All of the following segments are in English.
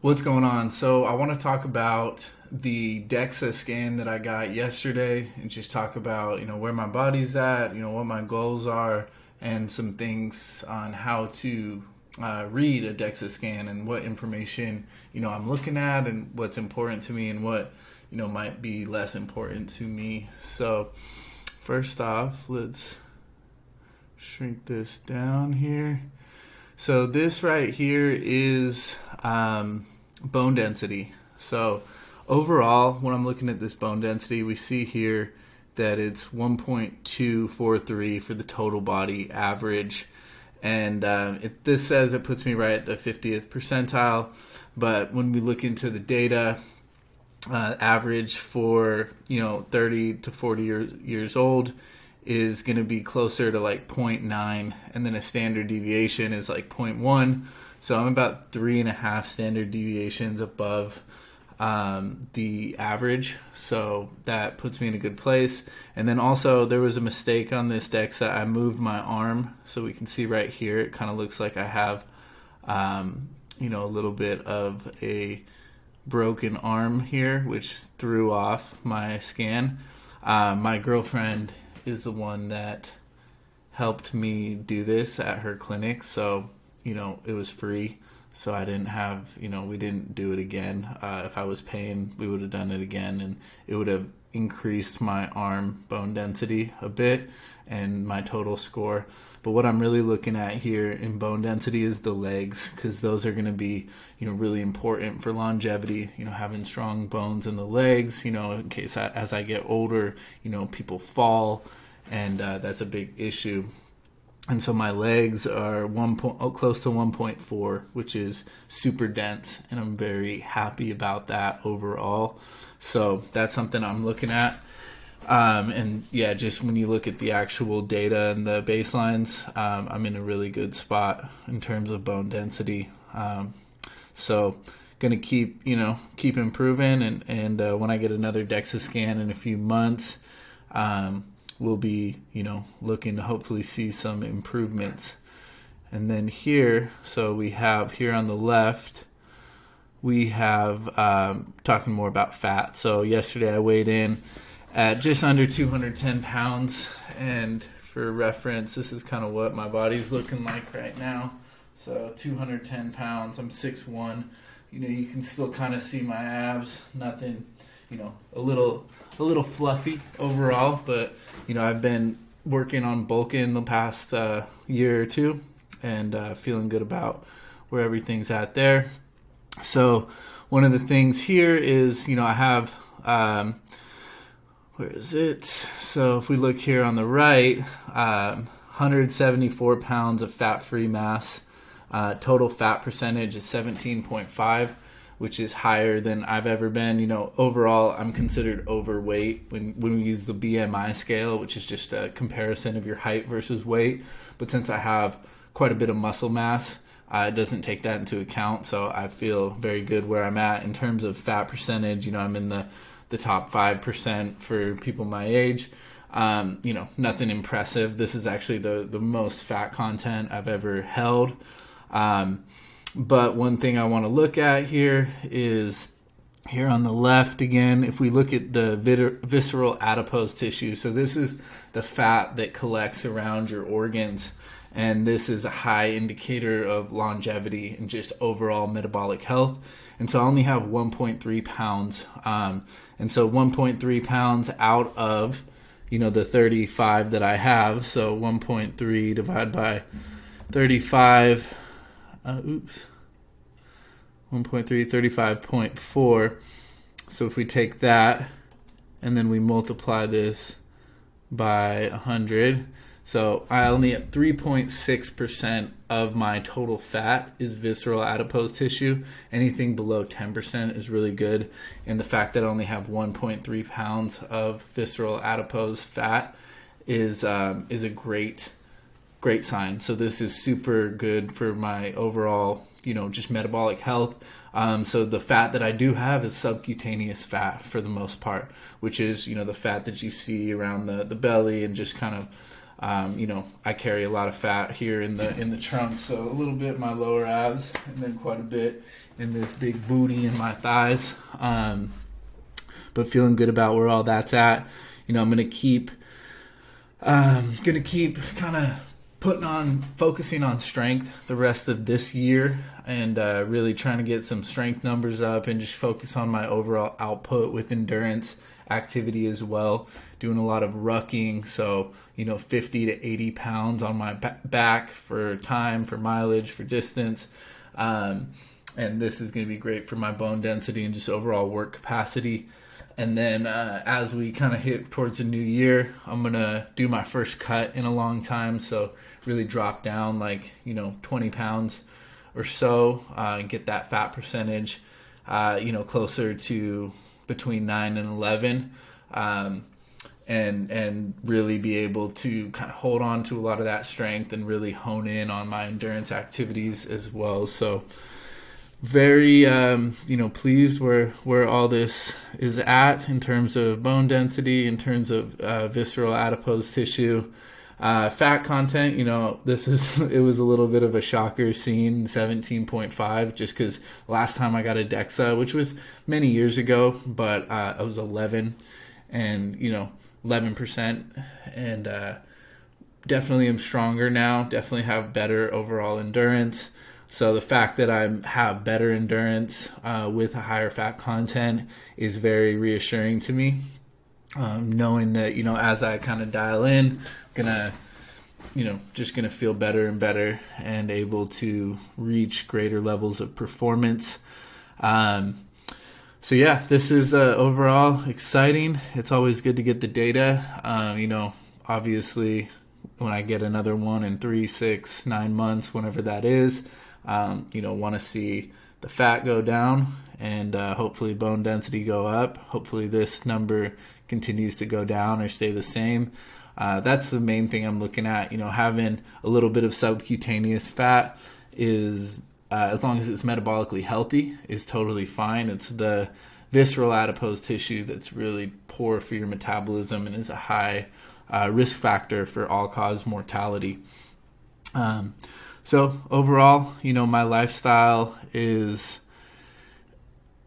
What's going on? So I want to talk about the DEXA scan that I got yesterday and just talk about, where my body's at, what my goals are, and some things on how to read a DEXA scan and what information, I'm looking at and what's important to me and what, might be less important to me. So first off, let's shrink this down here. So this right here is bone density. So overall, when I'm looking at this bone density, we see here that it's 1.243 for the total body average. And this says it puts me right at the 50th percentile. But when we look into the data, average for 30 to 40 years old is going to be closer to like 0.9, and then a standard deviation is like 0.1. So I'm about 3.5 standard deviations above the average. So that puts me in a good place. And then also there was a mistake on this DEXA. I moved my arm, so we can see right here, it kind of looks like I have, a little bit of a broken arm here, which threw off my scan. My girlfriend is the one that helped me do this at her clinic. So, it was free. So I didn't have, we didn't do it again. If I was paying, we would have done it again, and it would have increased my arm bone density a bit and my total score. But what I'm really looking at here in bone density is the legs, because those are going to be, really important for longevity, having strong bones in the legs, in case as I get older, people fall, and that's a big issue. And so my legs are close to 1.4, which is super dense, and I'm very happy about that overall. So that's something I'm looking at. And yeah, just when you look at the actual data and the baselines, I'm in a really good spot in terms of bone density. So gonna keep improving, and when I get another DEXA scan in a few months, we'll be, looking to hopefully see some improvements. And then here, so we have here on the left, we have talking more about fat. So yesterday I weighed in at just under 210 pounds. And for reference, this is kind of what my body's looking like right now. So 210 pounds, I'm 6'1". You can still kind of see my abs, nothing, a little fluffy overall, but I've been working on bulking the past year or two, and feeling good about where everything's at there. So one of the things here is I have where is it? So if we look here on the right, 174 pounds of fat-free mass. Total fat percentage is 17.5, which is higher than I've ever been. Overall, I'm considered overweight when we use the BMI scale, which is just a comparison of your height versus weight. But since I have quite a bit of muscle mass, it doesn't take that into account. So I feel very good where I'm at in terms of fat percentage. I'm in the top 5% for people my age. Nothing impressive. This is actually the most fat content I've ever held. But one thing I want to look at here is here on the left again. If we look at the visceral adipose tissue, so this is the fat that collects around your organs, and this is a high indicator of longevity and just overall metabolic health. And so I only have 1.3 pounds, and so 1.3 pounds out of the 35 that I have. So 1.3 divided by 35. 35.4. So if we take that and then we multiply this by 100, so I only have 3.6% of my total fat is visceral adipose tissue. Anything below 10% is really good. And the fact that I only have 1.3 pounds of visceral adipose fat is a great sign. So this is super good for my overall, just metabolic health. So the fat that I do have is subcutaneous fat for the most part, which is, the fat that you see around the belly and just kind of I carry a lot of fat here in the trunk, so a little bit in my lower abs, and then quite a bit in this big booty in my thighs. But feeling good about where all that's at. I'm gonna keep kind of focusing on strength the rest of this year, and really trying to get some strength numbers up, and just focus on my overall output with endurance activity as well. Doing a lot of rucking, so 50 to 80 pounds on my back for time, for mileage, for distance, and this is going to be great for my bone density and just overall work capacity. And then as we kind of hit towards the new year, I'm going to do my first cut in a long time, so really drop down 20 pounds or so, and get that fat percentage closer to between 9 and 11, and really be able to kind of hold on to a lot of that strength and really hone in on my endurance activities as well. So very pleased where all this is at in terms of bone density, in terms of visceral adipose tissue. Fat content, it was a little bit of a shocker seeing 17.5, just because last time I got a DEXA, which was many years ago, but I was 11 and 11%, and definitely am stronger now, definitely have better overall endurance. So the fact that I have better endurance with a higher fat content is very reassuring to me. Knowing that, as I kind of dial in, just gonna feel better and better and able to reach greater levels of performance. So yeah, this is overall exciting. It's always good to get the data. Obviously when I get another one in 3, 6, 9 months, whenever that is, want to see the fat go down and hopefully bone density go up. Hopefully this number continues to go down or stay the same. That's the main thing I'm looking at. Having a little bit of subcutaneous fat is, as long as it's metabolically healthy, is totally fine. It's the visceral adipose tissue that's really poor for your metabolism and is a high risk factor for all-cause mortality. So overall, my lifestyle is,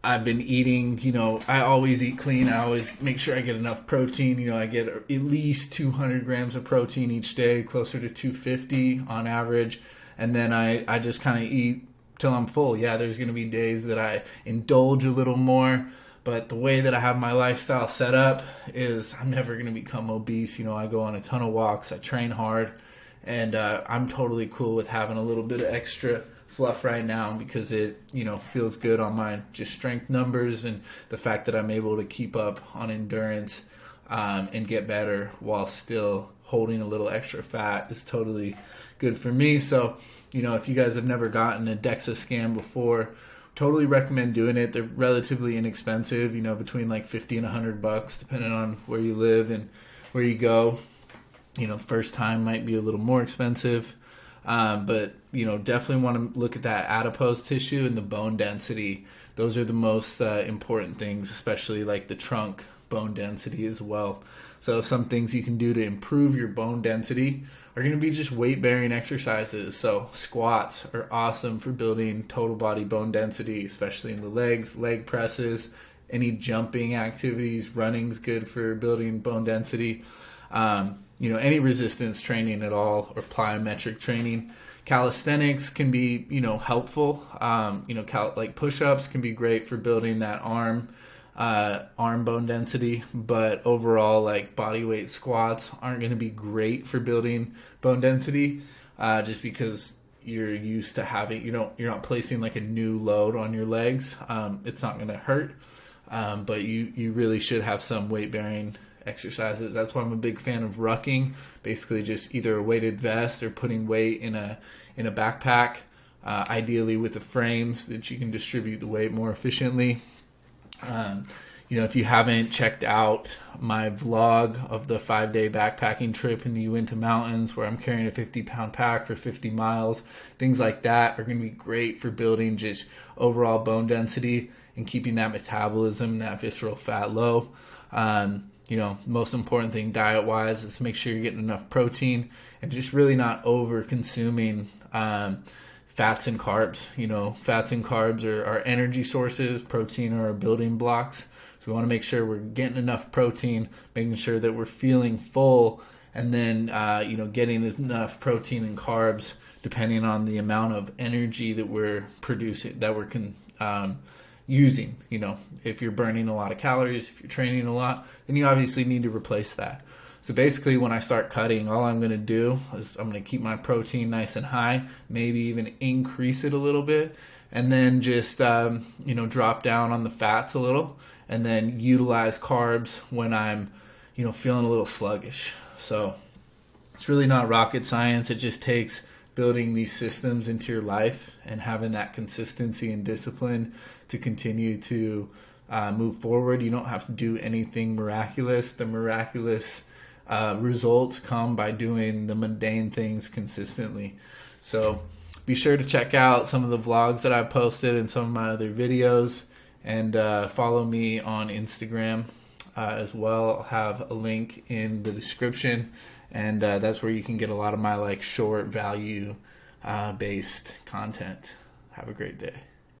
I've been eating, I always eat clean. I always make sure I get enough protein. I get at least 200 grams of protein each day, closer to 250 on average. And then I just kind of eat till I'm full. Yeah, there's going to be days that I indulge a little more. But the way that I have my lifestyle set up is I'm never going to become obese. I go on a ton of walks. I train hard. And I'm totally cool with having a little bit of extra fluff right now, because it feels good on my just strength numbers, and the fact that I'm able to keep up on endurance and get better while still holding a little extra fat is totally good for me. So if you guys have never gotten a DEXA scan before, totally recommend doing it. They're relatively inexpensive, between like $50 and $100 depending on where you live and where you go. First time might be a little more expensive. But definitely want to look at that adipose tissue and the bone density. Those are the most important things, especially like the trunk bone density as well. So some things you can do to improve your bone density are going to be just weight-bearing exercises. So squats are awesome for building total body bone density, especially in the legs, leg presses, any jumping activities. Running's good for building bone density. Any resistance training at all, or plyometric training. Calisthenics can be, helpful. Like push-ups can be great for building that arm bone density, but overall, like body weight squats aren't going to be great for building bone density, just because you're used to having, you're not placing like a new load on your legs. It's not going to hurt, but you really should have some weight-bearing exercises. That's why I'm a big fan of rucking, basically just either a weighted vest or putting weight in a backpack, ideally with a frame so that you can distribute the weight more efficiently. If you haven't checked out my vlog of the 5-day backpacking trip in the Uinta Mountains, where I'm carrying a 50-pound pack for 50 miles, things like that are going to be great for building just overall bone density and keeping that metabolism, that visceral fat low. most important thing diet wise is to make sure you're getting enough protein and just really not over consuming fats and carbs. Fats and carbs are our energy sources, protein are our building blocks. So we want to make sure we're getting enough protein, making sure that we're feeling full, and then getting enough protein and carbs depending on the amount of energy that we're producing, that we're using. If you're burning a lot of calories, if you're training a lot, then you obviously need to replace that. So basically, when I start cutting, all I'm going to do is I'm going to keep my protein nice and high, maybe even increase it a little bit, and then just drop down on the fats a little, and then utilize carbs when I'm feeling a little sluggish. So it's really not rocket science. It just takes building these systems into your life and having that consistency and discipline to continue to move forward. You don't have to do anything miraculous. The miraculous results come by doing the mundane things consistently. So be sure to check out some of the vlogs that I've posted and some of my other videos, and follow me on Instagram as well. I'll have a link in the description, and that's where you can get a lot of my short value based content. Have a great day.